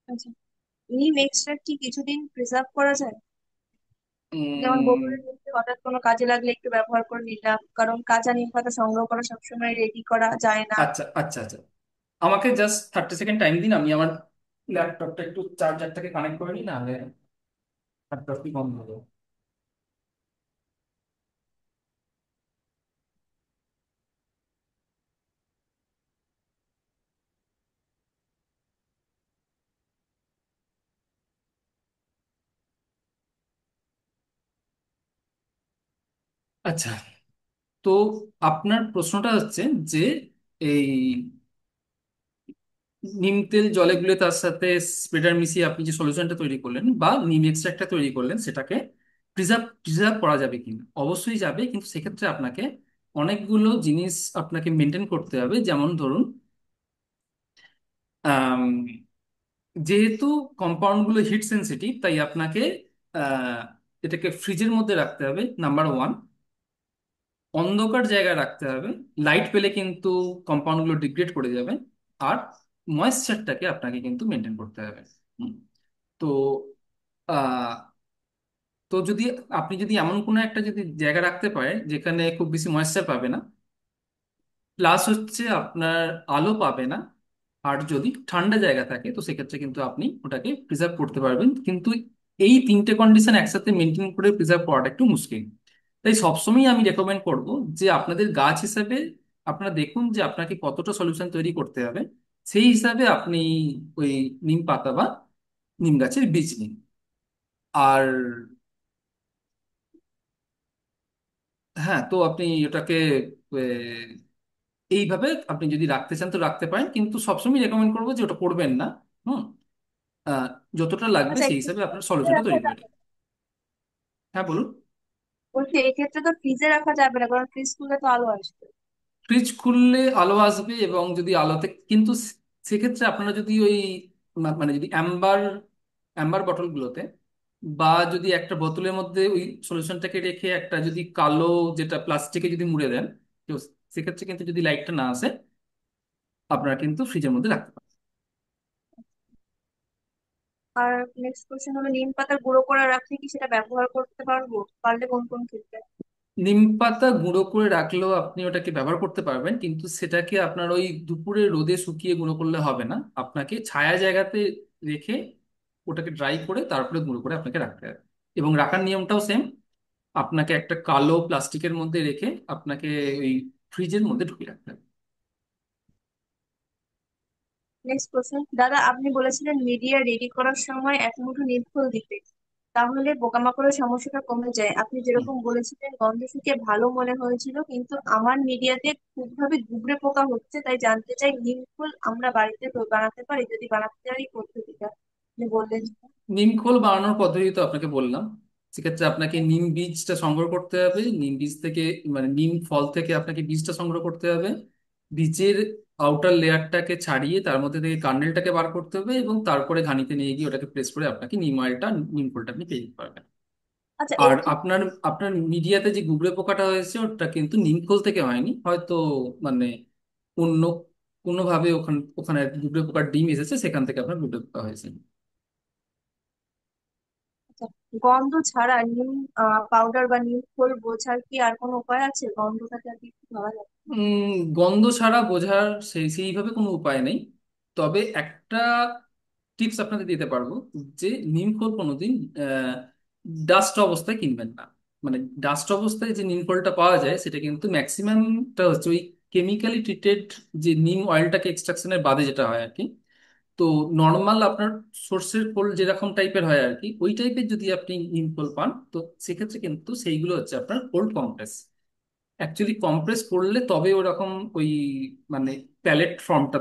আচ্ছা, নিম এক্সট্রাক্ট কি কিছুদিন প্রিজার্ভ করা যায়? যেমন উম, বোতলের মধ্যে হঠাৎ কোনো কাজে লাগলে একটু ব্যবহার করে নিলাম, কারণ কাঁচা নিম পাতা সংগ্রহ করা সবসময় রেডি করা যায় না। আচ্ছা, আচ্ছা, আচ্ছা, আমাকে জাস্ট 30 সেকেন্ড টাইম দিন, আমি আমার ল্যাপটপটা একটু চার্জারটাকে কানেক্ট করে নিই, নাহলে ল্যাপটপটি বন্ধ হয়ে যাবে। আচ্ছা, তো আপনার প্রশ্নটা হচ্ছে যে এই নিম তেল জলে গুলে তার সাথে স্প্রেডার মিশিয়ে আপনি যে সলিউশনটা তৈরি করলেন বা নিম এক্সট্রাক্টটা তৈরি করলেন, সেটাকে প্রিজার্ভ করা যাবে কিনা? অবশ্যই যাবে, কিন্তু সেক্ষেত্রে আপনাকে অনেকগুলো জিনিস আপনাকে মেনটেন করতে হবে। যেমন ধরুন, আম, যেহেতু কম্পাউন্ড গুলো হিট সেন্সিটিভ, তাই আপনাকে আহ, এটাকে ফ্রিজের মধ্যে রাখতে হবে, নাম্বার 1। অন্ধকার জায়গায় রাখতে হবে, লাইট পেলে কিন্তু কম্পাউন্ড গুলো ডিগ্রেড করে যাবে। আর ময়েশ্চারটাকে আপনাকে কিন্তু মেনটেন করতে হবে। হুম। তো আহ, তো যদি আপনি যদি এমন কোনো একটা যদি জায়গা রাখতে পারেন যেখানে খুব বেশি ময়েশ্চার পাবে না, প্লাস হচ্ছে আপনার আলো পাবে না, আর যদি ঠান্ডা জায়গা থাকে তো সেক্ষেত্রে কিন্তু আপনি ওটাকে প্রিজার্ভ করতে পারবেন, কিন্তু এই তিনটে কন্ডিশন একসাথে মেনটেন করে প্রিজার্ভ করাটা একটু মুশকিল। তাই সবসময় আমি রেকমেন্ড করব যে আপনাদের গাছ হিসাবে আপনারা দেখুন যে আপনাকে কতটা সলিউশন তৈরি করতে হবে, সেই হিসাবে আপনি ওই নিম পাতা বা নিম গাছের বীজ নিন। আর হ্যাঁ, তো আপনি ওটাকে এইভাবে আপনি যদি রাখতে চান তো রাখতে পারেন, কিন্তু সবসময় রেকমেন্ড করবো যে ওটা করবেন না। হুম। আহ, যতটা লাগবে আচ্ছা, সেই এক্ষেত্রে হিসাবে তো আপনার ফ্রিজে সলিউশনটা রাখা তৈরি করে যাবে নিন। না। হ্যাঁ, বলুন। বলছি এক্ষেত্রে তো ফ্রিজে রাখা যাবে না, কারণ ফ্রিজ খুললে তো আলো আসবে। ফ্রিজ খুললে আলো আসবে, এবং যদি আলোতে কিন্তু সেক্ষেত্রে আপনারা যদি ওই মানে যদি অ্যাম্বার অ্যাম্বার বটলগুলোতে বা যদি একটা বোতলের মধ্যে ওই সলিউশনটাকে রেখে একটা যদি কালো যেটা প্লাস্টিকে যদি মুড়ে দেন, তো সেক্ষেত্রে কিন্তু যদি লাইটটা না আসে আপনারা কিন্তু ফ্রিজের মধ্যে রাখতে পারেন। আর নেক্সট কোশ্চেন হলো, নিম পাতা গুঁড়ো করে রাখলে কি সেটা ব্যবহার করতে পারবো? পারলে কোন কোন ক্ষেত্রে? নিম পাতা গুঁড়ো করে রাখলেও আপনি ওটাকে ব্যবহার করতে পারবেন, কিন্তু সেটাকে আপনার ওই দুপুরে রোদে শুকিয়ে গুঁড়ো করলে হবে না, আপনাকে ছায়া জায়গাতে রেখে ওটাকে ড্রাই করে তারপরে গুঁড়ো করে আপনাকে রাখতে হবে। এবং রাখার নিয়মটাও সেম, আপনাকে একটা কালো প্লাস্টিকের মধ্যে রেখে আপনাকে ওই ফ্রিজের মধ্যে ঢুকিয়ে রাখতে হবে। নেক্সট কোশ্চেন, দাদা আপনি বলেছিলেন মিডিয়া রেডি করার সময় এক মুঠো নিমখোল দিতে, তাহলে পোকামাকড়ের সমস্যাটা কমে যায়। আপনি হুম। যেরকম বলেছিলেন গন্ধ শুকে ভালো মনে হয়েছিল, কিন্তু আমার মিডিয়াতে খুবভাবে গুবরে পোকা হচ্ছে, তাই জানতে চাই নিমখোল আমরা বাড়িতে তো বানাতে পারি? যদি বানাতে পারি পদ্ধতিটা আপনি বললেন। নিম খোল বানানোর পদ্ধতি তো আপনাকে বললাম। সেক্ষেত্রে আপনাকে নিম বীজটা সংগ্রহ করতে হবে, নিম বীজ থেকে মানে নিম ফল থেকে আপনাকে বীজটা সংগ্রহ করতে হবে। বীজের আউটার লেয়ারটাকে ছাড়িয়ে তার মধ্যে থেকে কার্নেলটাকে বার করতে হবে, এবং তারপরে ঘানিতে নিয়ে গিয়ে ওটাকে প্রেস করে আপনাকে নিম অয়েলটা, নিম খোলটা আপনি পেয়ে যেতে পারবেন। আচ্ছা, আর এক্ষেত্রে আপনার আপনার মিডিয়াতে যে গুবরে পোকাটা হয়েছে ওটা কিন্তু নিম খোল থেকে হয়নি, হয়তো মানে অন্য কোনোভাবে ওখানে ওখানে গুবরে পোকার ডিম এসেছে, সেখান থেকে আপনার গুবরে পোকা হয়েছে। আচ্ছা, গন্ধ ছাড়া নিম পাউডার বা নিম খোল বোঝার কি আর কোনো উপায় আছে? গন্ধটাকে আর কি একটু ধরা যাবে? গন্ধ ছাড়া বোঝার সেইভাবে কোনো উপায় নেই। তবে একটা টিপস আপনাকে দিতে পারবো, যে নিমখোল কোনোদিন ডাস্ট অবস্থায় কিনবেন না। মানে ডাস্ট অবস্থায় যে নিমখোলটা পাওয়া যায় সেটা কিন্তু ম্যাক্সিমামটা হচ্ছে ওই কেমিক্যালি ট্রিটেড, যে নিম অয়েলটাকে এক্সট্রাকশনের বাদে যেটা হয় আর কি। তো নর্মাল আপনার সর্ষের খোল যেরকম টাইপের হয় আর কি, ওই টাইপের যদি আপনি নিম খোল পান তো সেক্ষেত্রে কিন্তু সেইগুলো হচ্ছে আপনার কোল্ড কম্প্রেস। অ্যাকচুয়ালি কম্প্রেস করলে তবে ওরকম ওই মানে প্যালেট ফর্মটা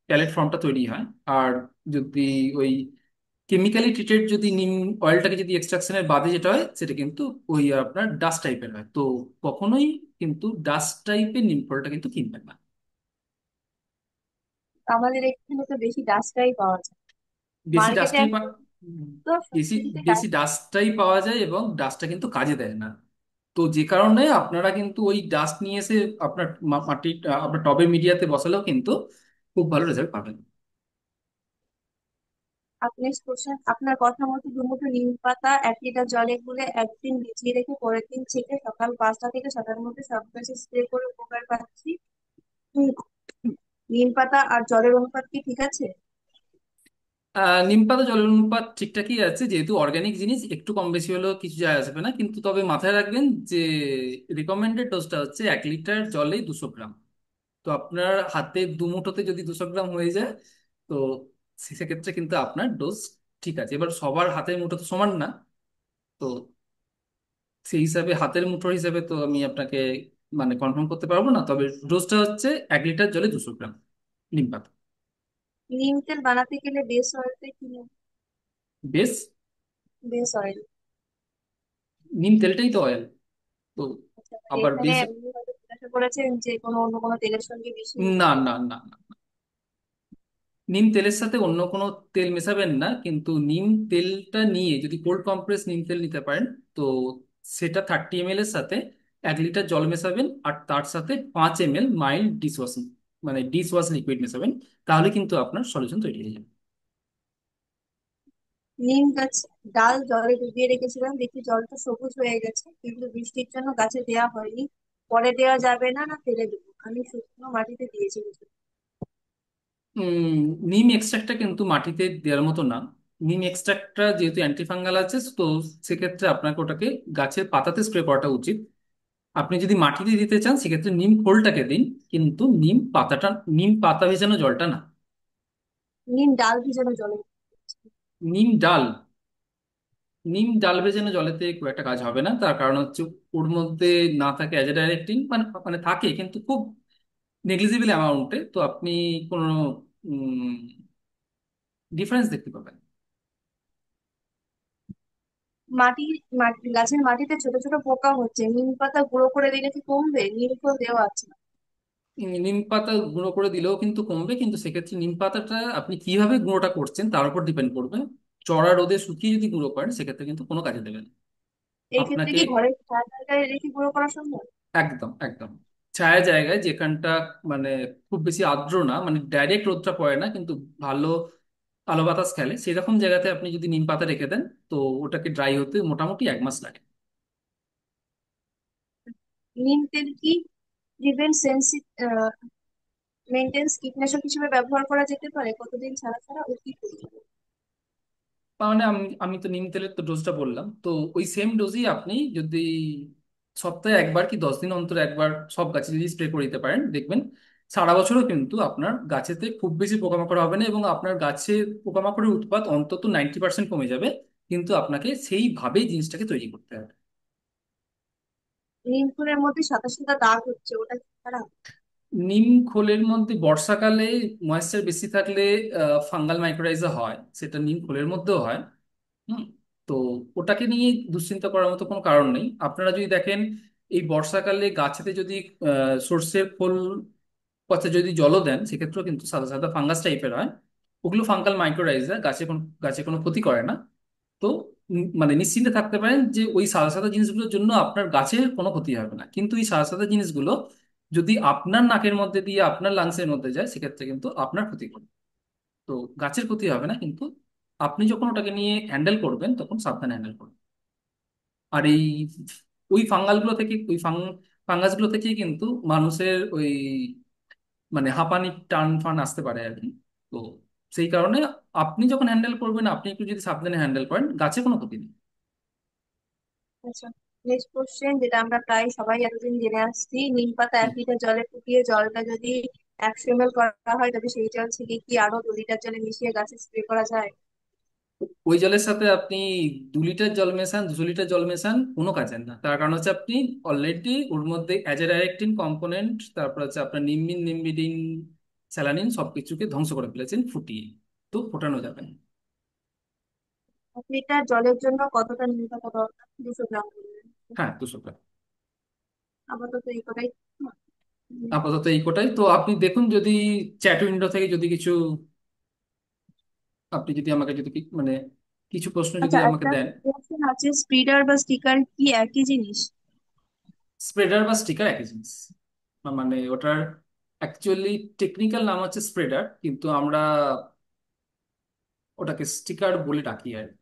প্যালেট ফর্মটা তৈরি হয়। আর যদি ওই কেমিক্যালি ট্রিটেড যদি নিম অয়েলটাকে যদি এক্সট্রাকশনের বাদে যেটা হয় সেটা কিন্তু ওই আপনার ডাস্ট টাইপের হয়। তো কখনোই কিন্তু ডাস্ট টাইপের নিম ফলটা কিন্তু কিনবেন না। আমাদের এখানে তো বেশি ডাস্টটাই পাওয়া যায়। বেশি মার্কেটে ডাস্টই এখন তো বেশি সবকিছুতে বেশি ডাস্ট। ডাস্টটাই পাওয়া যায়, এবং ডাস্টটা কিন্তু কাজে দেয় না। তো যে কারণে আপনারা কিন্তু ওই ডাস্ট নিয়ে এসে আপনার মাটি আপনার টবের মিডিয়াতে বসালেও কিন্তু খুব ভালো রেজাল্ট পাবেন। আপনি কোশ্চেন, আপনার কথা মতো দুমুঠো নিম পাতা 1 লিটার জলে গুলে একদিন ভিজিয়ে রেখে পরের দিন ছেঁকে সকাল 5টা থেকে 7টার মধ্যে সব গাছে স্প্রে করে উপকার পাচ্ছি। উম, নিম পাতা আর জলের অনুপাত কি ঠিক আছে? নিম পাতা জলের অনুপাত ঠিকঠাকই আছে, যেহেতু অর্গানিক জিনিস একটু কম বেশি হলেও কিছু যায় আসবে না, কিন্তু তবে মাথায় রাখবেন যে রিকমেন্ডেড ডোজটা হচ্ছে 1 লিটার জলে 200 গ্রাম। তো আপনার হাতে দুমুঠোতে যদি 200 গ্রাম হয়ে যায় তো সেক্ষেত্রে কিন্তু আপনার ডোজ ঠিক আছে। এবার সবার হাতের মুঠো তো সমান না, তো সেই হিসাবে হাতের মুঠোর হিসাবে তো আমি আপনাকে মানে কনফার্ম করতে পারবো না, তবে ডোজটা হচ্ছে 1 লিটার জলে 200 গ্রাম নিম পাতা। নিম তেল বানাতে গেলে বেস অয়েলটা কি নেব? বেশ। Base oil. নিম তেলটাই তো অয়েল। তো আচ্ছা, মানে আবার এখানে বেশ। উনি হয়তো জিজ্ঞাসা করেছেন যে কোনো অন্য কোনো তেলের সঙ্গে মিশিয়ে নিতে না, পারি? না, না, না। নিম তেলের সাথে অন্য কোনো তেল মেশাবেন না, কিন্তু নিম তেলটা নিয়ে যদি কোল্ড কম্প্রেস নিম তেল নিতে পারেন তো সেটা 30 ml এর সাথে 1 লিটার জল মেশাবেন, আর তার সাথে 5 ml মাইল্ড ডিশ ওয়াশ মানে ডিশ ওয়াশ লিকুইড মেশাবেন, তাহলে কিন্তু আপনার সলিউশন তৈরি হয়ে যাবে। নিম গাছ ডাল জলে ডুবিয়ে রেখেছিলাম, দেখি জলটা সবুজ হয়ে গেছে, কিন্তু বৃষ্টির জন্য গাছে দেওয়া হয়নি। পরে দেওয়া যাবে না না ফেলে দেবো? আমি শুকনো মাটিতে দিয়েছি বুঝলি। উম, নিম এক্সট্রাক্টটা কিন্তু মাটিতে দেওয়ার মতো না। নিম এক্সট্রাক্টটা যেহেতু অ্যান্টিফাঙ্গাল আছে, তো সেক্ষেত্রে আপনাকে ওটাকে গাছের পাতাতে স্প্রে করাটা উচিত। আপনি যদি মাটিতে দিতে চান সেক্ষেত্রে নিম খোলটাকে দিন, কিন্তু নিম পাতা ভেজানো জলটা না। নিম ডাল ভিজানো জলে। নিম ডাল নিম ডাল ভেজানো জলেতে খুব একটা কাজ হবে না, তার কারণ হচ্ছে ওর মধ্যে না থাকে অ্যাজাডাইরেক্টিন, মানে মানে থাকে কিন্তু খুব নেগলিজিবল অ্যামাউন্টে, তো আপনি কোনো ডিফারেন্স দেখতে পাবেন। মাটি গাছের মাটিতে ছোট ছোট পোকা হচ্ছে, নিম পাতা গুঁড়ো করে দিলে কি কমবে? নিম খোল দেওয়া আছে। নিম পাতা গুঁড়ো করে দিলেও কিন্তু কমবে, কিন্তু সেক্ষেত্রে নিম পাতাটা আপনি কিভাবে গুঁড়োটা করছেন তার উপর ডিপেন্ড করবে। চড়া রোদে শুকিয়ে যদি গুঁড়ো করেন সেক্ষেত্রে কিন্তু কোনো কাজে দেবে না। এই ক্ষেত্রে আপনাকে কি ঘরের ছায়া জায়গায় রেখে গুঁড়ো করা সম্ভব? একদম একদম ছায়া জায়গায়, যেখানটা মানে খুব বেশি আর্দ্র না, মানে ডাইরেক্ট রোদটা পড়ে না কিন্তু ভালো আলো বাতাস খেলে, সেরকম জায়গাতে আপনি যদি নিম পাতা রেখে দেন তো ওটাকে ড্রাই হতে মোটামুটি 1 মাস লাগে। নিম তেল কি প্রিভেন্ট মেনটেন্স কীটনাশক হিসেবে ব্যবহার করা যেতে পারে? কতদিন ছাড়া ছাড়া ও কি করতে হবে? তার মানে আমি আমি তো নিম তেলের তো ডোজটা বললাম, তো ওই সেম ডোজই আপনি যদি সপ্তাহে একবার কি 10 দিন অন্তর একবার সব গাছে যদি স্প্রে করে দিতে পারেন, দেখবেন সারা বছরও কিন্তু আপনার গাছেতে খুব বেশি পোকামাকড় হবে না, এবং আপনার গাছে পোকামাকড়ের উৎপাত অন্তত 90% কমে যাবে। কিন্তু আপনাকে সেইভাবেই জিনিসটাকে তৈরি করতে হবে। নিম ফুলের মধ্যে সাদা সাদা দাগ হচ্ছে, ওটা কি খারাপ? নিম খোলের মধ্যে বর্ষাকালে ময়েশ্চার বেশি থাকলে ফাঙ্গাল মাইক্রোরাইজা হয়, সেটা নিম খোলের মধ্যেও হয়। হুম। তো ওটাকে নিয়ে দুশ্চিন্তা করার মতো কোনো কারণ নেই। আপনারা যদি দেখেন এই বর্ষাকালে গাছেতে যদি সর্ষের খোল পচা যদি জলও দেন সেক্ষেত্রেও কিন্তু সাদা সাদা ফাঙ্গাস টাইপের হয়। ওগুলো ফাঙ্গাল মাইক্রোরাইজা, গাছে কোনো ক্ষতি করে না। তো মানে নিশ্চিন্তে থাকতে পারেন যে ওই সাদা সাদা জিনিসগুলোর জন্য আপনার গাছের কোনো ক্ষতি হবে না, কিন্তু এই সাদা সাদা জিনিসগুলো যদি আপনার নাকের মধ্যে দিয়ে আপনার লাংসের মধ্যে যায় সেক্ষেত্রে কিন্তু আপনার ক্ষতি করবে। তো গাছের ক্ষতি হবে না, কিন্তু আপনি যখন ওটাকে নিয়ে হ্যান্ডেল করবেন তখন সাবধানে হ্যান্ডেল করবেন। আর এই ওই ফাঙ্গালগুলো থেকে ফাঙ্গাসগুলো থেকেই কিন্তু মানুষের ওই মানে হাঁপানি টান ফান আসতে পারে আর কি। তো সেই কারণে আপনি যখন হ্যান্ডেল করবেন আপনি একটু যদি সাবধানে হ্যান্ডেল করেন গাছে কোনো ক্ষতি নেই। আচ্ছা, নেক্সট কোশ্চেন, যেটা আমরা প্রায় সবাই এতদিন জেনে আসছি, নিম পাতা হুম। 1 লিটার জলে ফুটিয়ে জলটা যদি 100 ml করা হয়, তবে সেই জল থেকে কি আরো 2 লিটার জলে মিশিয়ে গাছে স্প্রে করা যায়? ওই জলের সাথে আপনি 2 লিটার জল মেশান, 200 লিটার জল মেশান, কোনো কাজের না। তার কারণ হচ্ছে আপনি অলরেডি ওর মধ্যে অ্যাজাডাইরেকটিন কম্পোনেন্ট, তারপর হচ্ছে আপনার নিম্বিন নিম্বিডিন স্যালানিন সবকিছুকে ধ্বংস করে ফেলেছেন ফুটিয়ে। তো ফোটানো যাবে না। 1 লিটার জলের জন্য কতটা নিম পাতা দরকার? 200 গ্রাম বললেন। হ্যাঁ, 200 গ্রাম। আপাতত এই কটাই। হুম। আপাতত এই কোটাই তো, আপনি দেখুন যদি চ্যাট উইন্ডো থেকে যদি কিছু আপনি যদি আমাকে যদি মানে কিছু প্রশ্ন যদি আচ্ছা, আমাকে একটা দেন। কোশ্চেন আছে, স্প্রিডার বা স্টিকার কি একই জিনিস? স্প্রেডার বা স্টিকার একই জিনিস। মানে ওটার অ্যাকচুয়ালি টেকনিক্যাল নাম হচ্ছে স্প্রেডার, কিন্তু আমরা ওটাকে স্টিকার বলে ডাকি আর কি।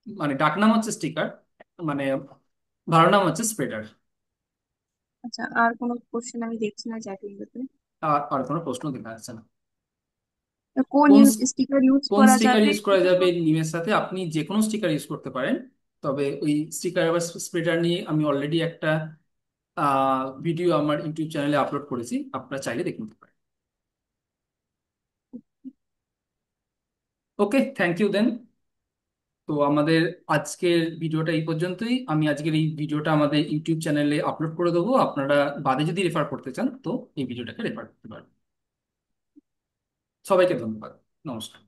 মানে ডাকনাম হচ্ছে স্টিকার, মানে ভালো নাম হচ্ছে স্প্রেডার। আচ্ছা, আর কোনো কোশ্চেন আমি দেখছি না চ্যাট উইন্ডোতে। আর আর কোনো প্রশ্ন দেখা যাচ্ছে না। কোন কোন স্টিকার ইউজ কোন করা স্টিকার যাবে ইউজ করা সেটা যাবে নিমের সাথে? আপনি যে কোনো স্টিকার ইউজ করতে পারেন, তবে ওই স্টিকার বা স্প্রেডার নিয়ে আমি অলরেডি একটা ভিডিও আমার ইউটিউব চ্যানেলে আপলোড করেছি, আপনারা চাইলে দেখে নিতে পারেন। ওকে, থ্যাংক ইউ দেন। তো আমাদের আজকের ভিডিওটা এই পর্যন্তই। আমি আজকের এই ভিডিওটা আমাদের ইউটিউব চ্যানেলে আপলোড করে দেবো, আপনারা বাদে যদি রেফার করতে চান তো এই ভিডিওটাকে রেফার করতে পারেন। সবাইকে ধন্যবাদ। নমস্কার।